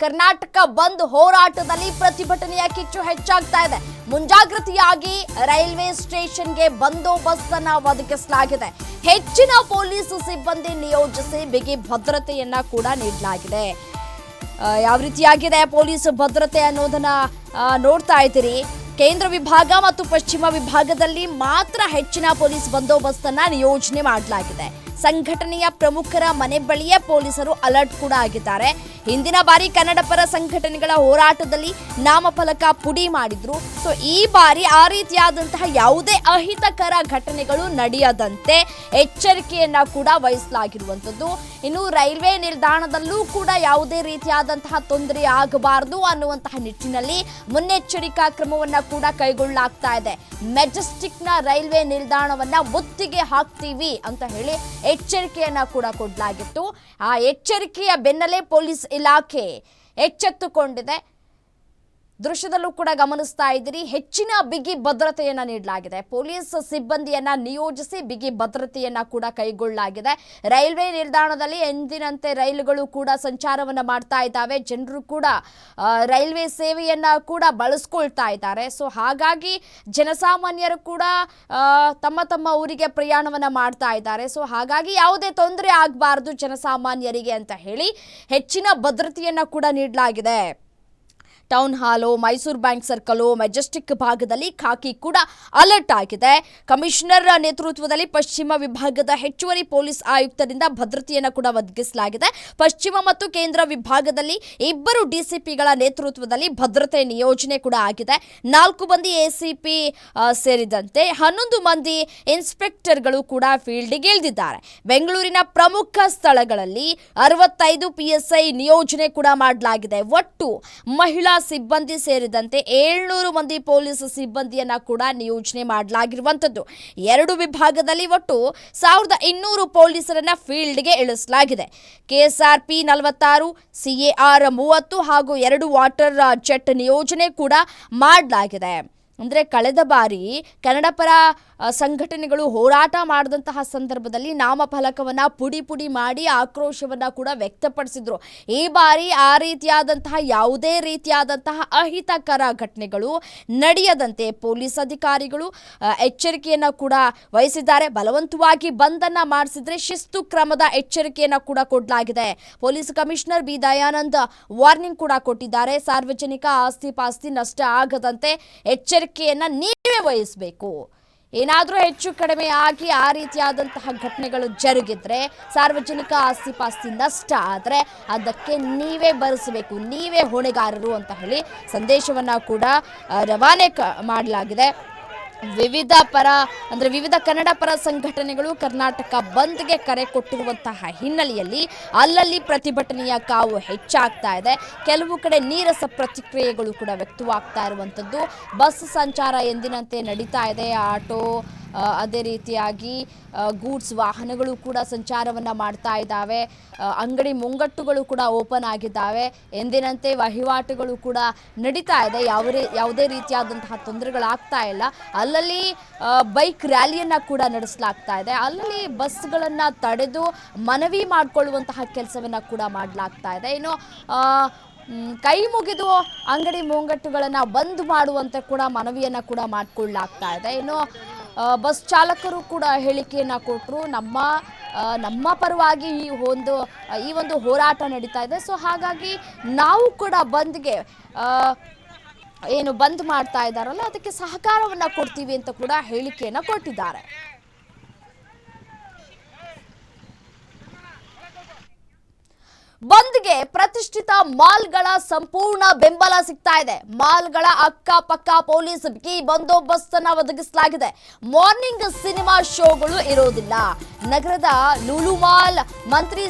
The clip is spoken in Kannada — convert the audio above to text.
ಕರ್ನಾಟಕ ಬಂದ್ ಹೋರಾಟದಲ್ಲಿ ಪ್ರತಿಭಟನೆಯ ಕಿಚ್ಚು ಹೆಚ್ಚಾಗ್ತಾ ಇದೆ. ಮುಂಜಾಗ್ರತೆಯಾಗಿ ರೈಲ್ವೆ ಸ್ಟೇಷನ್ಗೆ ಬಂದೋಬಸ್ತ್ ಅನ್ನು ಒದಗಿಸಲಾಗಿದೆ. ಹೆಚ್ಚಿನ ಪೊಲೀಸ್ ಸಿಬ್ಬಂದಿ ನಿಯೋಜಿಸಿ ಬಿಗಿ ಭದ್ರತೆಯನ್ನ ಕೂಡ ನೀಡಲಾಗಿದೆ. ಯಾವ ರೀತಿಯಾಗಿದೆ ಪೊಲೀಸ್ ಭದ್ರತೆ ಅನ್ನೋದನ್ನ ನೋಡ್ತಾ ಇದ್ದೀರಿ. ಕೇಂದ್ರ ವಿಭಾಗ ಮತ್ತು ಪಶ್ಚಿಮ ವಿಭಾಗದಲ್ಲಿ ಮಾತ್ರ ಹೆಚ್ಚಿನ ಪೊಲೀಸ್ ಬಂದೋಬಸ್ತ್ ಅನ್ನ ನಿಯೋಜನೆ ಮಾಡಲಾಗಿದೆ. ಸಂಘಟನೆಯ ಪ್ರಮುಖರ ಮನೆ ಬಳಿಯೇ ಪೊಲೀಸರು ಅಲರ್ಟ್ ಕೂಡ ಆಗಿದ್ದಾರೆ. ಹಿಂದಿನ ಬಾರಿ ಕನ್ನಡ ಪರ ಸಂಘಟನೆಗಳ ಹೋರಾಟದಲ್ಲಿ ನಾಮಫಲಕ ಪುಡಿ ಮಾಡಿದ್ರು. ಸೊ ಈ ಬಾರಿ ಆ ರೀತಿಯಾದಂತಹ ಯಾವುದೇ ಅಹಿತಕರ ಘಟನೆಗಳು ನಡೆಯದಂತೆ ಎಚ್ಚರಿಕೆಯನ್ನ ಕೂಡ ವಹಿಸಲಾಗಿರುವಂಥದ್ದು. ಇನ್ನು ರೈಲ್ವೆ ನಿಲ್ದಾಣದಲ್ಲೂ ಕೂಡ ಯಾವುದೇ ರೀತಿಯಾದಂತಹ ತೊಂದರೆ ಆಗಬಾರದು ಅನ್ನುವಂತಹ ನಿಟ್ಟಿನಲ್ಲಿ ಮುನ್ನೆಚ್ಚರಿಕಾ ಕ್ರಮವನ್ನ ಕೂಡ ಕೈಗೊಳ್ಳಲಾಗ್ತಾ ಇದೆ. ಮೆಜೆಸ್ಟಿಕ್ನ ರೈಲ್ವೆ ನಿಲ್ದಾಣವನ್ನ ಮುತ್ತಿಗೆ ಹಾಕ್ತೀವಿ ಅಂತ ಹೇಳಿ ಎಚ್ಚರಿಕೆಯನ್ನ ಕೂಡ ಕೊಡಲಾಗಿತ್ತು. ಆ ಎಚ್ಚರಿಕೆಯ ಬೆನ್ನಲ್ಲೇ ಪೊಲೀಸ್ ಇಲಾಖೆ ಎಚ್ಚೆತ್ತುಕೊಂಡಿದೆ. ದೃಶ್ಯದಲ್ಲೂ ಕೂಡ ಗಮನಿಸ್ತಾ ಇದ್ದೀರಿ. ಹೆಚ್ಚಿನ ಬಿಗಿ ಭದ್ರತೆಯನ್ನ ನೀಡಲಾಗಿದೆ. ಪೊಲೀಸ್ ಸಿಬ್ಬಂದಿಯನ್ನ ನಿಯೋಜಿಸಿ ಬಿಗಿ ಭದ್ರತೆಯನ್ನ ಕೂಡ ಕೈಗೊಳ್ಳಲಾಗಿದೆ. ರೈಲ್ವೆ ನಿಲ್ದಾಣದಲ್ಲಿ ಎಂದಿನಂತೆ ರೈಲುಗಳು ಕೂಡ ಸಂಚಾರವನ್ನ ಮಾಡ್ತಾ ಇದ್ದಾವೆ. ಜನರು ಕೂಡ ರೈಲ್ವೆ ಸೇವೆಯನ್ನ ಕೂಡ ಬಳಸ್ಕೊಳ್ತಾ ಇದ್ದಾರೆ. ಸೊ ಹಾಗಾಗಿ ಜನಸಾಮಾನ್ಯರು ಕೂಡ ತಮ್ಮ ತಮ್ಮ ಊರಿಗೆ ಪ್ರಯಾಣವನ್ನ ಮಾಡ್ತಾ ಇದ್ದಾರೆ. ಸೊ ಹಾಗಾಗಿ ಯಾವುದೇ ತೊಂದರೆ ಆಗಬಾರದು ಜನಸಾಮಾನ್ಯರಿಗೆ ಅಂತ ಹೇಳಿ ಹೆಚ್ಚಿನ ಭದ್ರತೆಯನ್ನ ಕೂಡ ನೀಡಲಾಗಿದೆ. ಟೌನ್ ಹಾಲು, ಮೈಸೂರು ಬ್ಯಾಂಕ್ ಸರ್ಕಲ್, ಮೆಜೆಸ್ಟಿಕ್ ಭಾಗದಲ್ಲಿ ಖಾಕಿ ಕೂಡ ಅಲರ್ಟ್ ಆಗಿದೆ. ಕಮಿಷನರ್ ನೇತೃತ್ವದಲ್ಲಿ ಪಶ್ಚಿಮ ವಿಭಾಗದ ಹೆಚ್ಚುವರಿ ಪೊಲೀಸ್ ಆಯುಕ್ತರಿಂದ ಭದ್ರತೆಯನ್ನು ಕೂಡ ಒದಗಿಸಲಾಗಿದೆ. ಪಶ್ಚಿಮ ಮತ್ತು ಕೇಂದ್ರ ವಿಭಾಗದಲ್ಲಿ 2 ಡಿಸಿಪಿಗಳ ನೇತೃತ್ವದಲ್ಲಿ ಭದ್ರತೆ ನಿಯೋಜನೆ ಕೂಡ ಆಗಿದೆ. 4 ಮಂದಿ ಎಸಿಪಿ ಸೇರಿದಂತೆ 11 ಮಂದಿ ಇನ್ಸ್ಪೆಕ್ಟರ್ಗಳು ಕೂಡ ಫೀಲ್ಡ್ಗೆ ಇಳಿದಿದ್ದಾರೆ. ಬೆಂಗಳೂರಿನ ಪ್ರಮುಖ ಸ್ಥಳಗಳಲ್ಲಿ 65 PSI ನಿಯೋಜನೆ ಕೂಡ ಮಾಡಲಾಗಿದೆ. ಒಟ್ಟು ಮಹಿಳಾ ಸಿಬ್ಬಂದಿ ಸೇರಿದಂತೆ 700 ಮಂದಿ ಪೊಲೀಸ್ ಸಿಬ್ಬಂದಿಯನ್ನ ಕೂಡ ನಿಯೋಜನೆ ಮಾಡಲಾಗಿರುವಂತದ್ದು. 2 ವಿಭಾಗದಲ್ಲಿ ಒಟ್ಟು 1200 ಪೊಲೀಸರನ್ನ ಫೀಲ್ಡ್ಗೆ ಇಳಿಸಲಾಗಿದೆ. KSRP 46, CAR 30 ಹಾಗೂ 2 ವಾಟರ್ ಜೆಟ್ ನಿಯೋಜನೆ ಕೂಡ ಮಾಡಲಾಗಿದೆ. ಅಂದರೆ ಕಳೆದ ಬಾರಿ ಕನ್ನಡ ಪರ ಸಂಘಟನೆಗಳು ಹೋರಾಟ ಮಾಡಿದಂತಹ ಸಂದರ್ಭದಲ್ಲಿ ನಾಮಫಲಕವನ್ನು ಪುಡಿ ಮಾಡಿ ಆಕ್ರೋಶವನ್ನು ಕೂಡ ವ್ಯಕ್ತಪಡಿಸಿದ್ರು. ಈ ಬಾರಿ ಆ ರೀತಿಯಾದಂತಹ ಯಾವುದೇ ರೀತಿಯಾದಂತಹ ಅಹಿತಕರ ಘಟನೆಗಳು ನಡೆಯದಂತೆ ಪೊಲೀಸ್ ಅಧಿಕಾರಿಗಳು ಎಚ್ಚರಿಕೆಯನ್ನು ಕೂಡ ವಹಿಸಿದ್ದಾರೆ. ಬಲವಂತವಾಗಿ ಬಂದನ್ನು ಮಾಡಿಸಿದ್ರೆ ಶಿಸ್ತು ಕ್ರಮದ ಎಚ್ಚರಿಕೆಯನ್ನು ಕೂಡ ಕೊಡಲಾಗಿದೆ. Police commissioner B Dayanand warning ಕೂಡ ಕೊಟ್ಟಿದ್ದಾರೆ. ಸಾರ್ವಜನಿಕ ಆಸ್ತಿ ಪಾಸ್ತಿ ನಷ್ಟ ಆಗದಂತೆ ಎಚ್ಚರಿಕೆಯನ್ನು ನೀವೇ ವಹಿಸಬೇಕು. ಏನಾದರೂ ಹೆಚ್ಚು ಕಡಿಮೆ ಆಗಿ ಆ ರೀತಿಯಾದಂತಹ ಘಟನೆಗಳು ಜರುಗಿದ್ರೆ, ಸಾರ್ವಜನಿಕ ಆಸ್ತಿ ಪಾಸ್ತಿ ನಷ್ಟ ಆದರೆ ಅದಕ್ಕೆ ನೀವೇ ಭರಿಸಬೇಕು, ನೀವೇ ಹೊಣೆಗಾರರು ಅಂತ ಹೇಳಿ ಸಂದೇಶವನ್ನು ಕೂಡ ರವಾನೆ ಮಾಡಲಾಗಿದೆ. ವಿವಿಧ ಕನ್ನಡ ಪರ ಸಂಘಟನೆಗಳು ಕರ್ನಾಟಕ ಬಂದ್ಗೆ ಕರೆ ಕೊಟ್ಟಿರುವಂತಹ ಹಿನ್ನೆಲೆಯಲ್ಲಿ ಅಲ್ಲಲ್ಲಿ ಪ್ರತಿಭಟನೆಯ ಕಾವು ಹೆಚ್ಚಾಗ್ತಾ ಇದೆ. ಕೆಲವು ಕಡೆ ನೀರಸ ಪ್ರತಿಕ್ರಿಯೆಗಳು ಕೂಡ ವ್ಯಕ್ತವಾಗ್ತಾ ಇರುವಂಥದ್ದು. ಬಸ್ ಸಂಚಾರ ಎಂದಿನಂತೆ ನಡೀತಾ ಇದೆ. ಆಟೋ ಅದೇ ರೀತಿಯಾಗಿ ಗೂಡ್ಸ್ ವಾಹನಗಳು ಕೂಡ ಸಂಚಾರವನ್ನು ಮಾಡ್ತಾ ಇದ್ದಾವೆ. ಅಂಗಡಿ ಮುಂಗಟ್ಟುಗಳು ಕೂಡ ಓಪನ್ ಆಗಿದ್ದಾವೆ. ಎಂದಿನಂತೆ ವಹಿವಾಟುಗಳು ಕೂಡ ನಡೀತಾ ಇದೆ. ಯಾವುದೇ ರೀತಿಯಾದಂತಹ ತೊಂದರೆಗಳಾಗ್ತಾ ಇಲ್ಲ. ಅಲ್ಲಲ್ಲಿ ಬೈಕ್ ರ್ಯಾಲಿಯನ್ನು ಕೂಡ ನಡೆಸಲಾಗ್ತಾ ಇದೆ. ಅಲ್ಲಲ್ಲಿ ಬಸ್ಗಳನ್ನು ತಡೆದು ಮನವಿ ಮಾಡಿಕೊಳ್ಳುವಂತಹ ಕೆಲಸವನ್ನು ಕೂಡ ಮಾಡಲಾಗ್ತಾ ಇದೆ. ಇನ್ನು ಕೈ ಮುಗಿದು ಅಂಗಡಿ ಮುಂಗಟ್ಟುಗಳನ್ನು ಬಂದ್ ಮಾಡುವಂತೆ ಕೂಡ ಮನವಿಯನ್ನು ಕೂಡ ಮಾಡಿಕೊಳ್ಳಲಾಗ್ತಾ ಇದೆ. ಇನ್ನು ಬಸ್ ಚಾಲಕರು ಕೂಡ ಹೇಳಿಕೆಯನ್ನು ಕೊಟ್ಟರು. ನಮ್ಮ ಪರವಾಗಿ ಈ ಒಂದು ಹೋರಾಟ ನಡೀತಾ ಇದೆ. ಸೊ ಹಾಗಾಗಿ ನಾವು ಕೂಡ ಬಂದ್ಗೆ ಏನು ಬಂದ್ ಮಾಡ್ತಾ ಇದ್ದಾರಲ್ಲ ಅದಕ್ಕೆ ಸಹಕಾರವನ್ನು ಕೊಡ್ತೀವಿ ಅಂತ ಕೂಡ ಹೇಳಿಕೆಯನ್ನು ಕೊಟ್ಟಿದ್ದಾರೆ. ಬಂದ್ಗೆ ಪ್ರತಿಷ್ಠಿತ ಮಾಲ್ಗಳ ಸಂಪೂರ್ಣ ಬೆಂಬಲ ಸಿಗ್ತಾ ಇದೆ. ಮಾಲ್ಗಳ ಅಕ್ಕಪಕ್ಕ ಪೊಲೀಸ್ ಬಿಗಿ ಬಂದೋಬಸ್ತ್ ಅನ್ನು ಒದಗಿಸಲಾಗಿದೆ. ಮಾರ್ನಿಂಗ್ ಸಿನಿಮಾ ಶೋಗಳು ಇರೋದಿಲ್ಲ. ನಗರದ ಲೂಲು ಮಾಲ್, ಮಂತ್ರಿ